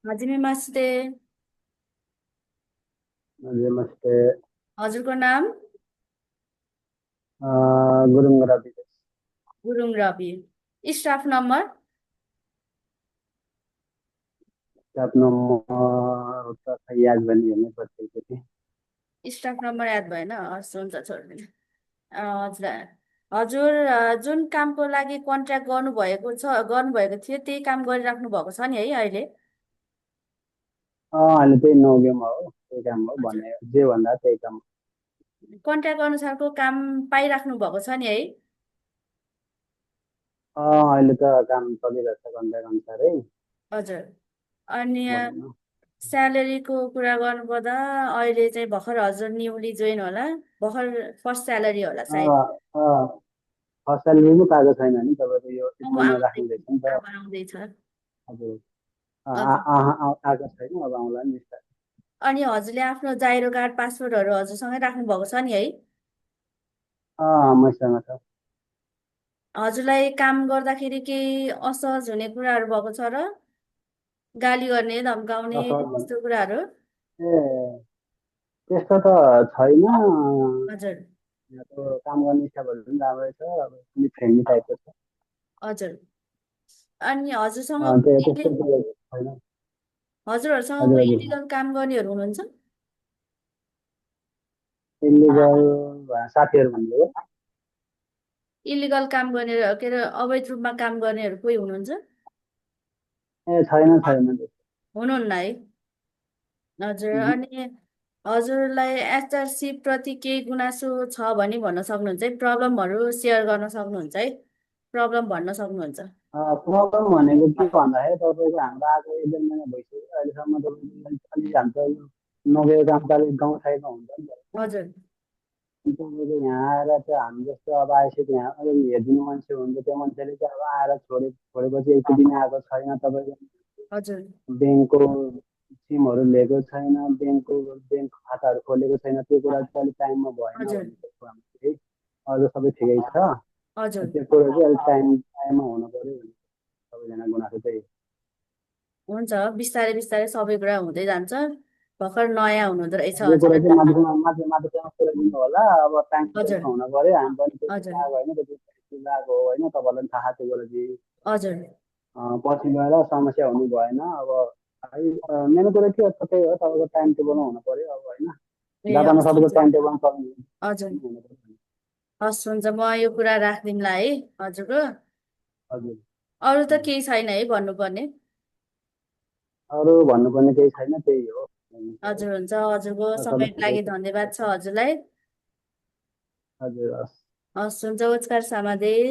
हजुर नमस्ते। नमस्ते। हजुरको नाम? Gurung Ravi. Gurung Ravi. Staff number? Staff number त खै याद पनि हेर्नै पर्छ एकचोटि। स्टाफ नम्बर याद भएन? हस् हुन्छ, छोड्दिनु। हजुर। हजुर जुन कामको लागि कन्ट्र्याक्ट गर्नुभएको थियो त्यही काम गरिराख्नु भएको छ नि है अहिले? अहिले त्यही नौ गेम हो, त्यही काम हो हजुर। भने जे भन्दा त्यही काम हो। कन्ट्र्याक्ट अनुसारको काम पाइराख्नु भएको छ नि है? अहिले त काम चलिरहेछ कन्ट्र्याक्ट अनुसारै हजुर। अनि भनौँ न। स्यालेरीको कुरा गर्नुपर्दा अहिले चाहिँ भर्खर हजुर न्युली जोइन होला, भर्खर फर्स्ट स्यालेरी होला सायद। फर्स्ट स्यालेरी पनि पाएको छैन नि तपाईँको, यो एक अब महिना आउँदै राख्नुहुँदैछ नि त। अब आउँदैछ। हजुर। हजुर। आएको छैन, अब आउँला नि। अनि हजुरले आफ्नो जाइरो कार्ड पासपोर्टहरू हजुरसँगै राख्नु भएको छ नि है? मैसँग छ। हजुरलाई काम गर्दाखेरि केही असहज हुने कुराहरू भएको छ र? गाली गर्ने, धम्काउने असर भने त्यस्तो कुराहरू? ए त्यस्तो त छैन। हजुर। यहाँको काम गर्ने स्टाफहरू पनि राम्रै छ, अब अलिक फ्रेन्डली टाइपको छ। हजुर। अनि हजुरसँग त्यस्तो कुरो छैन। हजुरहरूसँग हजुर कोही हजुर। इलिगल काम गर्नेहरू हुनुहुन्छ? इलिगल साथीहरू भन्नुभयो। इलिगल काम गर्ने, के अरे अवैध रूपमा काम गर्नेहरू कोही हुनुहुन्छ? ए छैन छैन त्यस्तो। हुनुहुन्न है? हजुर। उहुँ। अनि हजुरलाई एचआरसी प्रति केही गुनासो छ भने भन्न सक्नुहुन्छ है, प्रब्लमहरू सेयर गर्न सक्नुहुन्छ है, प्रब्लम भन्न सक्नुहुन्छ। प्रब्लम भनेको के भन्दाखेरि तपाईँको हाम्रो आएको 1 डेढ महिना भइसक्यो, अहिलेसम्म तपाईँको अलिक हाम्रो यो नगएको काम त अलिक गाउँ साइडमा हुन्छ नि त होइन। हजुर। अनि तपाईँको यहाँ आएर चाहिँ हामी जस्तो अब आएपछि यहाँ अलिक हेरिदिने मान्छे हुन्छ, त्यो मान्छेले चाहिँ अब आएर छोडेपछि एक दुई दिन आएको छैन तपाईँको। हजुर। ब्याङ्कको सिमहरू लिएको छैन, ब्याङ्क खाताहरू खोलेको छैन, त्यो कुरा चाहिँ अलिक टाइममा भएन हजुर। भने त्यसको हाम्रो चाहिँ अरू सबै ठिकै छ। हजुर। त्यो कुरो चाहिँ अलिक टाइममा हुनु पऱ्यो भने सबैजना गुनासो चाहिँ। हुन्छ, बिस्तारै बिस्तारै सबै कुरा हुँदै जान्छ। भर्खर नयाँ हुनुहुँदो रहेछ यो कुरा हजुर। चाहिँ माथिसँग पुऱ्याइदिनु होला, अब टाइम हजुर। टेबलमा हुनु पऱ्यो, हामी पनि त्यति हजुर। लगाएको होइन, त्यति लगाएको हो होइन, तपाईँहरूलाई पनि थाहा त्यो कुरा चाहिँ। हजुर। पछि गएर समस्या हुनु भएन अब। मेन कुरा के हो त त्यही हो, तपाईँको टाइम टेबलमा हुनु पऱ्यो अब होइन। ए जापानमा हस् सबैको हुन्छ। टाइम टेबलमा चल्नु हजुर। हुनु पऱ्यो। हस् हुन्छ, म यो कुरा राखिदिउँला है हजुरको। हजुर। अरू त केही छैन है भन्नुपर्ने? अरू भन्नुपर्ने केही छैन, त्यही हो। हजुर हुन्छ, हजुरको सबै समयको ठिकै लागि छ। धन्यवाद छ हजुरलाई। हजुर हस्। हस् हुन्छ, उच्कार समादेश।